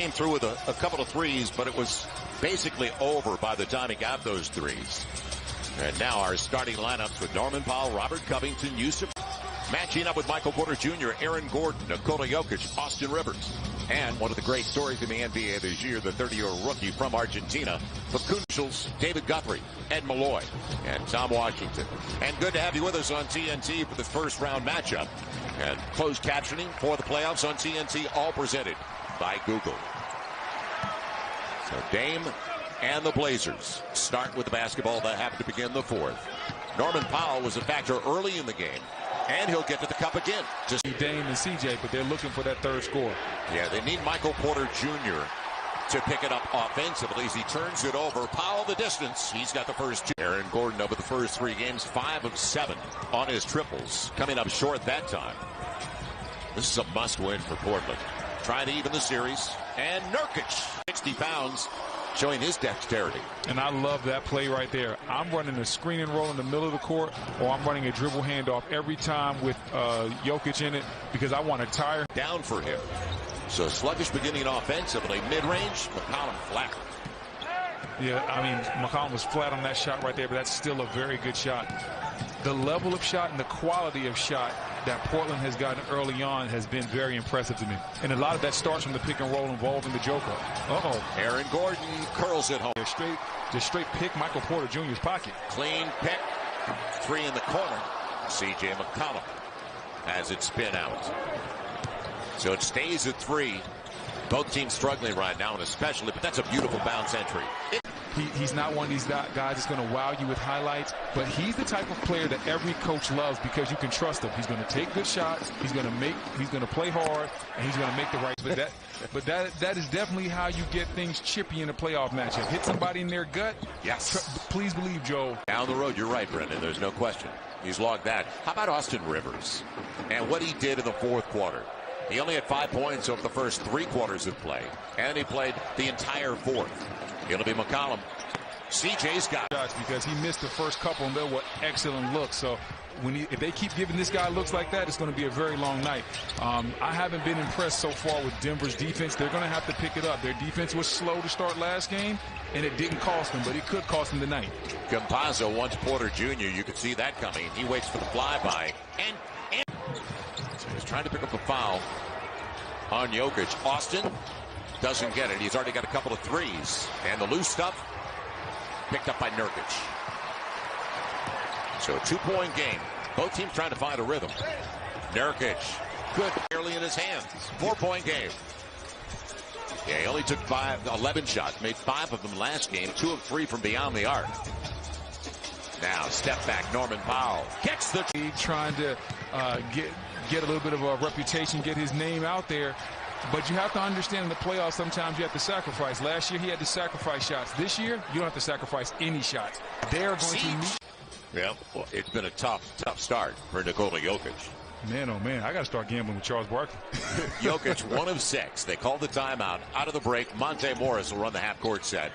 Came through with a couple of threes, but it was basically over by the time he got those threes. And now our starting lineups with Norman Powell, Robert Covington, Yusuf, matching up with Michael Porter Jr., Aaron Gordon, Nikola Jokic, Austin Rivers. And one of the great stories in the NBA this year, the 30-year-old rookie from Argentina, Facundo, David Guthrie, Ed Malloy, and Tom Washington. And good to have you with us on TNT for the first round matchup. And closed captioning for the playoffs on TNT, all presented by Google. So Dame and the Blazers start with the basketball that happened to begin the fourth. Norman Powell was a factor early in the game, and he'll get to the cup again. Just Dame and CJ, but they're looking for that third score. Yeah, they need Michael Porter Jr. to pick it up offensively as he turns it over. Powell the distance. He's got the first two. Aaron Gordon over the first 3 games, 5 of 7 on his triples. Coming up short that time. This is a must-win for Portland. Trying to even the series. And Nurkic, 60 pounds, showing his dexterity. And I love that play right there. I'm running a screen and roll in the middle of the court, or I'm running a dribble handoff every time with Jokic in it because I want to tire. Down for him. So sluggish beginning offensively. Mid-range, McCollum flat. Yeah, I mean, McCollum was flat on that shot right there, but that's still a very good shot. The level of shot and the quality of shot that Portland has gotten early on has been very impressive to me. And a lot of that starts from the pick and roll involving the Joker. Aaron Gordon curls it home. Just straight pick Michael Porter Jr.'s pocket. Clean pick. 3 in the corner. C.J. McCollum has it spin out. So it stays at 3. Both teams struggling right now, and especially, but that's a beautiful bounce entry. He's not one of these guys that's going to wow you with highlights, but he's the type of player that every coach loves because you can trust him. He's going to take good shots. He's going to play hard, and he's going to make the right. But that is definitely how you get things chippy in a playoff matchup. Hit somebody in their gut. Yes. Please believe, Joe. Down the road, you're right, Brendan. There's no question. He's logged that. How about Austin Rivers and what he did in the fourth quarter? He only had 5 points over the first 3 quarters of play, and he played the entire fourth. It'll be McCollum. CJ's got shots because he missed the first couple, and they were excellent looks. So if they keep giving this guy looks like that, it's going to be a very long night. I haven't been impressed so far with Denver's defense. They're going to have to pick it up. Their defense was slow to start last game, and it didn't cost them, but it could cost them tonight. Campazzo wants Porter Jr. You could see that coming. He waits for the flyby, and so he's trying to pick up a foul on Jokic. Austin doesn't get it. He's already got a couple of threes, and the loose stuff picked up by Nurkic. So a 2-point game. Both teams trying to find a rhythm. Nurkic, good, barely in his hands. 4-point game. Yeah, he only took 11 shots, made 5 of them last game, 2 of 3 from beyond the arc. Now, step back, Norman Powell kicks the... Trying to get a little bit of a reputation, get his name out there. But you have to understand in the playoffs, sometimes you have to sacrifice. Last year, he had to sacrifice shots. This year, you don't have to sacrifice any shots. They're going to meet. Yeah, well, it's been a tough start for Nikola Jokic. Man, oh man, I got to start gambling with Charles Barkley. Jokic, 1 of 6. They called the timeout. Out of the break, Monte Morris will run the half-court set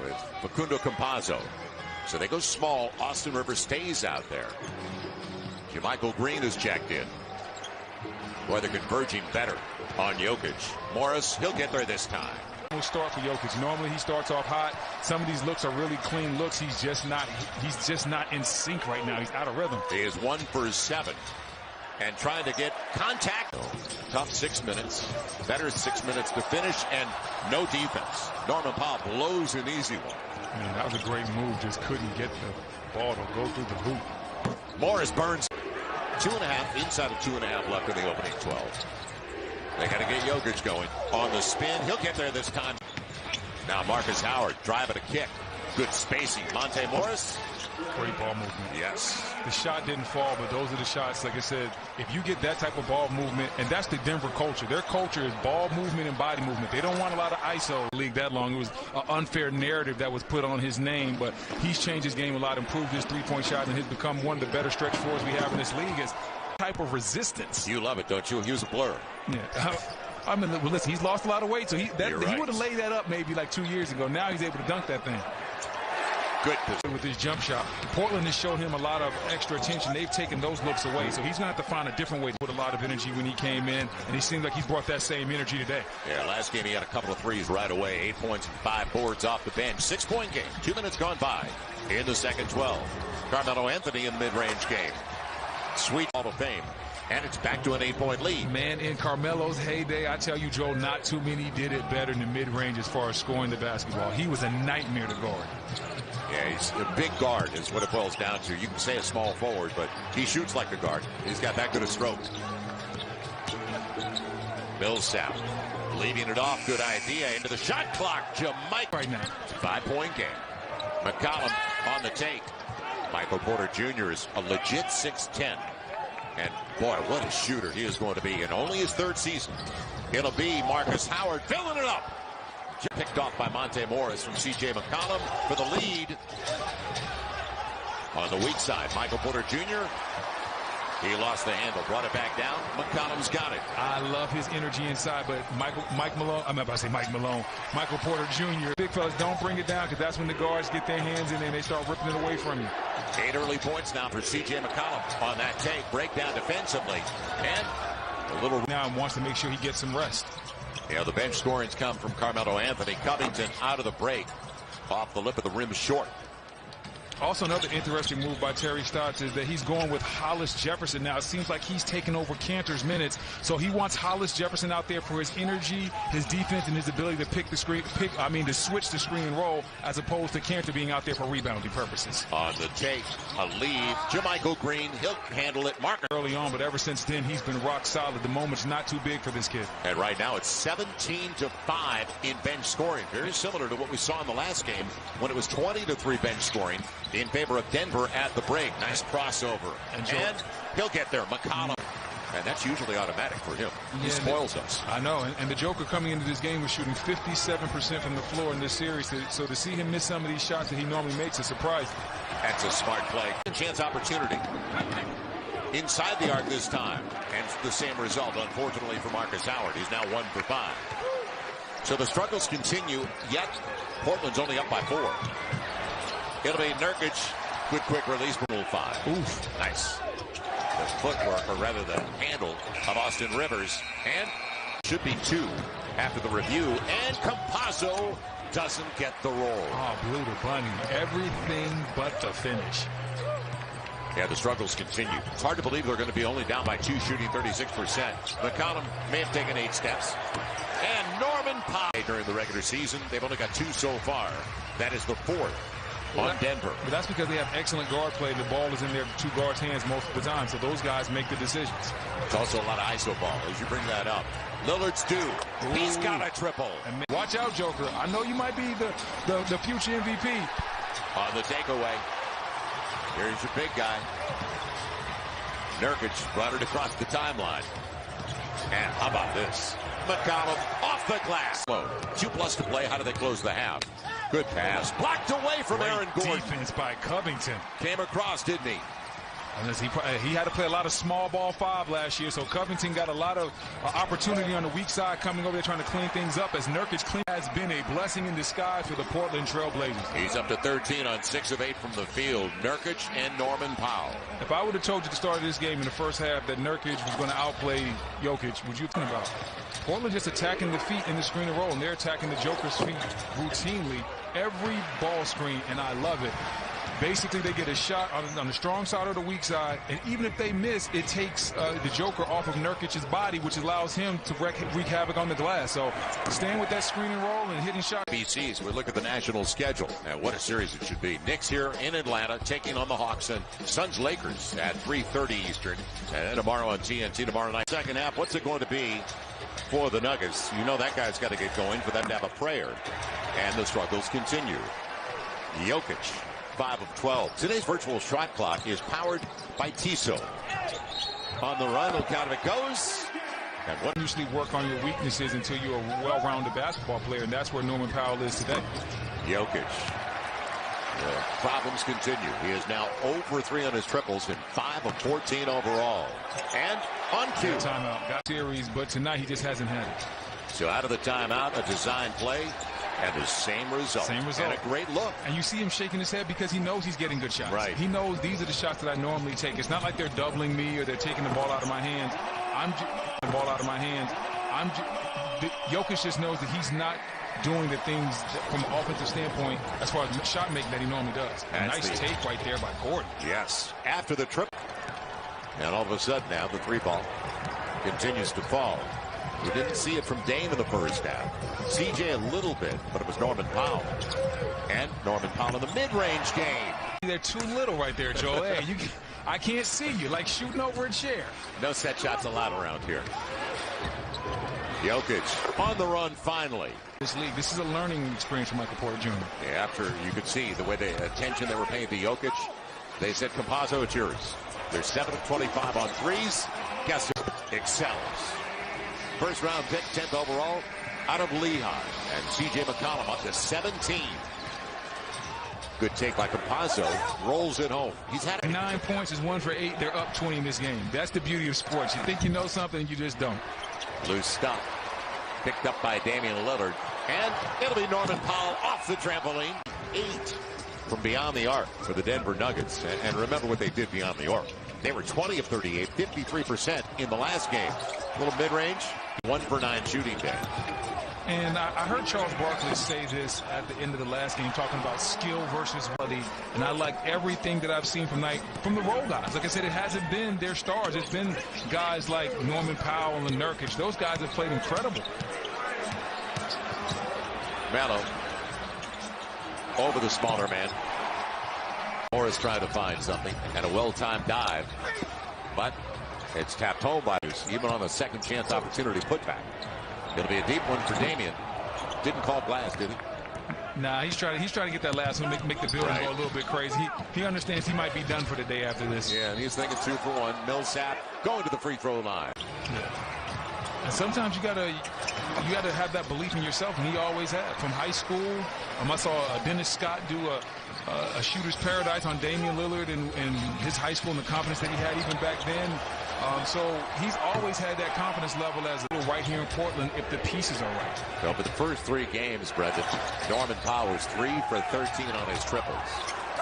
with Facundo Campazzo. So they go small. Austin Rivers stays out there. Michael Green is checked in. Boy, they're converging better on Jokic. Morris, he'll get there this time. We'll start for Jokic. Normally he starts off hot. Some of these looks are really clean looks. He's just not in sync right now. He's out of rhythm. He is 1 for 7 and trying to get contact. Tough 6 minutes. Better 6 minutes to finish and no defense. Norman Powell blows an easy one. Man, that was a great move. Just couldn't get the ball to go through the hoop. Morris burns 2.5, inside of 2.5 left in the opening 12. They got to get Jokic going. On the spin, he'll get there this time. Now Marcus Howard driving a kick. Good spacing. Monte Morris. Great ball movement. Yes. The shot didn't fall, but those are the shots, like I said, if you get that type of ball movement, and that's the Denver culture. Their culture is ball movement and body movement. They don't want a lot of ISO league that long. It was an unfair narrative that was put on his name, but he's changed his game a lot, improved his three-point shot, and has become one of the better stretch fours we have in this league. Is type of resistance. You love it, don't you? He was a blur. Yeah. I mean, well, listen, he's lost a lot of weight, so he right. would have laid that up maybe like 2 years ago. Now he's able to dunk that thing. Good position. With his jump shot, Portland has showed him a lot of extra attention. They've taken those looks away, so he's going to have to find a different way to put a lot of energy when he came in, and he seems like he's brought that same energy today. Yeah, last game he had a couple of threes right away. 8 points and 5 boards off the bench. 6-point game. 2 minutes gone by in the second 12. Carmelo Anthony in the mid-range game. Sweet Hall of Fame. And it's back to an 8-point lead. Man, in Carmelo's heyday, I tell you, Joe, not too many did it better in the mid-range as far as scoring the basketball. He was a nightmare to guard. Yeah, he's a big guard is what it boils down to. You can say a small forward, but he shoots like a guard. He's got that good a stroke. Millsap leaving it off. Good idea. Into the shot clock. Jamaica right now. 5-point game. McCollum on the take. Michael Porter Jr. is a legit 6'10". And boy, what a shooter he is going to be in only his 3rd season. It'll be Marcus Howard filling it up. Picked off by Monte Morris from C.J. McCollum for the lead. On the weak side, Michael Porter Jr. He lost the handle, brought it back down. McCollum's got it. I love his energy inside, but Mike Malone, I'm about to say Mike Malone, Michael Porter Jr. Big fellas, don't bring it down, because that's when the guards get their hands in there and they start ripping it away from you. 8 early points now for C.J. McCollum on that take. Breakdown defensively. And a little now wants to make sure he gets some rest. Yeah, the bench scorings come from Carmelo Anthony. Covington out of the break. Off the lip of the rim short. Also, another interesting move by Terry Stotts is that he's going with Hollis Jefferson now. It seems like he's taking over Cantor's minutes, so he wants Hollis Jefferson out there for his energy, his defense, and his ability to to switch the screen and roll, as opposed to Cantor being out there for rebounding purposes. On the take, a lead. JaMychal Green, he'll handle it. Marcus early on, but ever since then, he's been rock solid. The moment's not too big for this kid. And right now, it's 17-5 in bench scoring. Very similar to what we saw in the last game when it was 20-3 bench scoring in favor of Denver at the break. Nice crossover. And he'll get there. McCollum. And that's usually automatic for him. He spoils us. I know. And the Joker coming into this game was shooting 57% from the floor in this series. So to see him miss some of these shots that he normally makes is surprising. That's a smart play. Chance opportunity. Inside the arc this time. And the same result, unfortunately, for Marcus Howard. He's now 1 for 5. So the struggles continue, yet Portland's only up by 4. It'll be Nurkic. Good quick release from Rule 5. Oof. Nice. The footwork, or rather the handle of Austin Rivers. And should be 2 after the review. And Campazzo doesn't get the roll. Oh, blew the bunny. Everything but the finish. Yeah, the struggles continue. It's hard to believe they're going to be only down by 2, shooting 36%. McCollum may have taken 8 steps. And Norman Powell during the regular season. They've only got 2 so far. That is the 4th. On Denver. But that's because they have excellent guard play. The ball is in their 2 guards' hands most of the time, so those guys make the decisions. It's also a lot of ISO ball as you bring that up. Lillard's due. He's got a triple. And watch out, Joker. I know you might be the future MVP. On the takeaway. Here's your big guy. Nurkic brought it across the timeline. And how about this? McCollum off the glass. 2+ to play. How do they close the half? Good pass. Blocked away from Aaron Gordon. Defense by Covington. Came across, didn't he? Unless he had to play a lot of small ball 5 last year, so Covington got a lot of opportunity on the weak side coming over there trying to clean things up, as Nurkic has been a blessing in disguise for the Portland Trail Blazers. He's up to 13 on 6 of 8 from the field. Nurkic and Norman Powell. If I would have told you at the start of this game in the first half that Nurkic was going to outplay Jokic, would you think about it? Portland just attacking the feet in the screen and roll, and they're attacking the Joker's feet routinely every ball screen, and I love it. Basically, they get a shot on the strong side or the weak side, and even if they miss, it takes the Joker off of Nurkic's body, which allows him to wreak havoc on the glass. So staying with that screen and roll and hitting shots. BCs, we look at the national schedule. And what a series it should be. Knicks here in Atlanta taking on the Hawks, and Suns-Lakers at 3:30 Eastern. And tomorrow on TNT tomorrow night. Second half, what's it going to be for the Nuggets? You know that guy's got to get going for them to have a prayer. And the struggles continue. Jokic, 5 of 12. Today's virtual shot clock is powered by Tissot. On the run, look out if it goes. And what usually work on your weaknesses until you're a well-rounded basketball player, and that's where Norman Powell is today. Jokic. The problems continue. He is now 0 for 3 on his triples and 5 of 14 overall. And on cue. Timeout. Got series, but tonight he just hasn't had it. So out of the timeout, a design play. And the same result. Same result. And a great look. And you see him shaking his head because he knows he's getting good shots. Right. He knows these are the shots that I normally take. It's not like they're doubling me or they're taking the ball out of my hands. Jokic just knows that he's not doing the things from an offensive standpoint as far as shot making that he normally does. A nice take right there by Gordon. Yes. After the trip. And all of a sudden now the three ball continues to fall. We didn't see it from Dame in the first half. CJ a little bit, but it was Norman Powell. And Norman Powell in the mid-range game. They're too little right there, Joe. Hey, I can't see you. Like shooting over a chair. No set shots allowed around here. Jokic on the run finally. This league, this is a learning experience for Michael Porter Jr. Yeah, after you could see the way the attention they were paying to Jokic, they said, Campazzo, it's yours. They're 7 of 25 on threes. Guess who excels? First round pick, 10th overall, out of Lehigh. And C.J. McCollum up to 17. Good take by Campazzo. Rolls it home. He's had 9 points, is 1 for 8. They're up 20 in this game. That's the beauty of sports. You think you know something, you just don't. Loose stuff. Picked up by Damian Lillard. And it'll be Norman Powell off the trampoline. 8 from beyond the arc for the Denver Nuggets. And remember what they did beyond the arc. They were 20 of 38, 53% in the last game. A little mid-range, 1 for 9 shooting day. And I heard Charles Barkley say this at the end of the last game, talking about skill versus ability. And I like everything that I've seen from the role guys. Like I said, it hasn't been their stars. It's been guys like Norman Powell and Nurkic. Those guys have played incredible. Melo over the smaller man. Morris trying to find something, and a well-timed dive. But it's tapped home by us, even on a second chance opportunity putback. It'll be a deep one for Damian. Didn't call blast, did he? Nah, he's trying to get that last one, make the building go a little bit crazy. He understands he might be done for the day after this. Yeah, and he's thinking 2 for 1. Millsap going to the free throw line. Yeah. And sometimes you gotta have that belief in yourself, and he always had. From high school, I saw Dennis Scott do a shooter's paradise on Damian Lillard and his high school and the confidence that he had even back then. So he's always had that confidence level as a right here in Portland if the pieces are right. So for the first 3 games, Brendan, Norman Powell is 3 for 13 on his triples.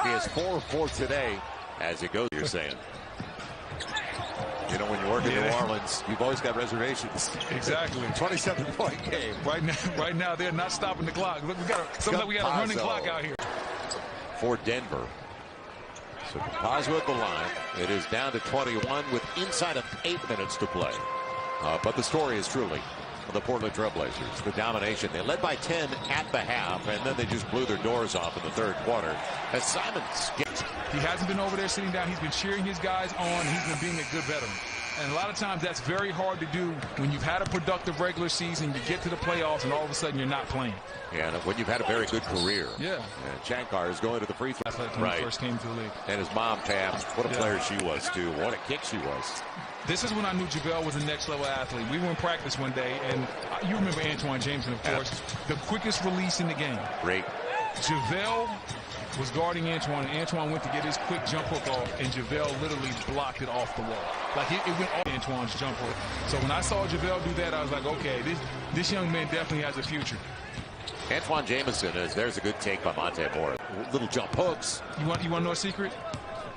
He has 4 of 4 today as it goes, you're saying. You know, when you work in New Orleans, you've always got reservations. Exactly. 27-point game. Right now, they're not stopping the clock. Look, we got a running clock out here. For Denver. So Campazzo at the line. It is down to 21 with inside of 8 minutes to play. But the story is truly the Portland Trailblazers. The domination. They led by 10 at the half, and then they just blew their doors off in the third quarter. As Simons gets... He hasn't been over there sitting down. He's been cheering his guys on. He's been being a good veteran. And a lot of times that's very hard to do when you've had a productive regular season, you get to the playoffs, and all of a sudden you're not playing. Yeah, and when you've had a very good career. Yeah. And Shankar is going to the free throw. When he first came to the league. And his mom, Pam, what a player she was, too. What a kick she was. This is when I knew JaVale was a next-level athlete. We were in practice one day, and you remember Antoine Jameson, of course, the quickest release in the game. Great. JaVale was guarding Antoine, and Antoine went to get his quick jump hook off, and JaVale literally blocked it off the wall. Like, it went off Antoine's jump hook. So when I saw JaVale do that, I was like, okay, this young man definitely has a future. Antoine Jameson, there's a good take by Monte Morris. Little jump hooks. You want to know a secret?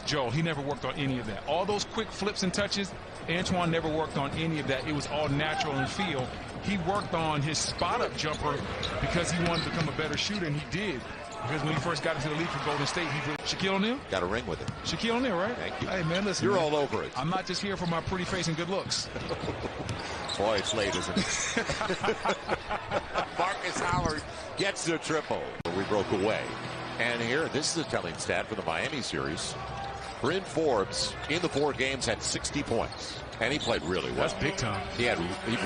Joel, he never worked on any of that. All those quick flips and touches, Antoine never worked on any of that. It was all natural and feel. He worked on his spot-up jumper because he wanted to become a better shooter, and he did. Because when he first got into the league for Golden State, Shaquille O'Neal? Got a ring with it. Shaquille O'Neal, right? Thank you. Hey, man, listen. You're man, all over it. I'm not just here for my pretty face and good looks. Boy, it's late, isn't it? Marcus Howard gets the triple. We broke away. And here, this is a telling stat for the Miami series. Bryn Forbes, in the 4 games, had 60 points. And he played really well. That's big time. He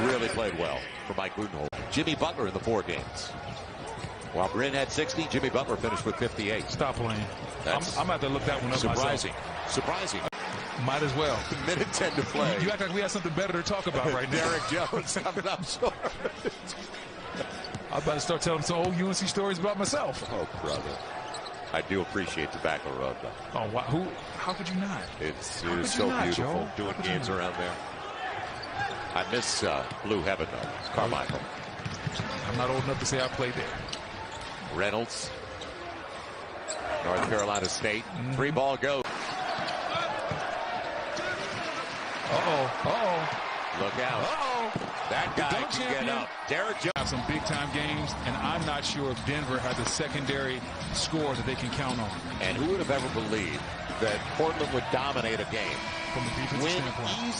really played well for Mike Budenholzer. Jimmy Butler in the 4 games. While Bryn had 60, Jimmy Butler finished with 58. Stop playing. I'm going to have to look that one up surprising. myself. Surprising. Might as well. Minute 10 to play. You act like we have something better to talk about right now. Derek Jones coming up short. I'm about to start telling some old UNC stories about myself. Oh, brother. I do appreciate the back of the road, though. Oh, wow. How could you not? It is so beautiful doing games around there. I miss Blue Heaven, though. Carmichael. I'm not old enough to say I played there. Reynolds. North Carolina State. 3-ball go. Look out. That guy can get up. Derek Jones. Have some big-time games, and I'm not sure if Denver has a secondary score that they can count on. And who would have ever believed that Portland would dominate a game? From a defensive standpoint.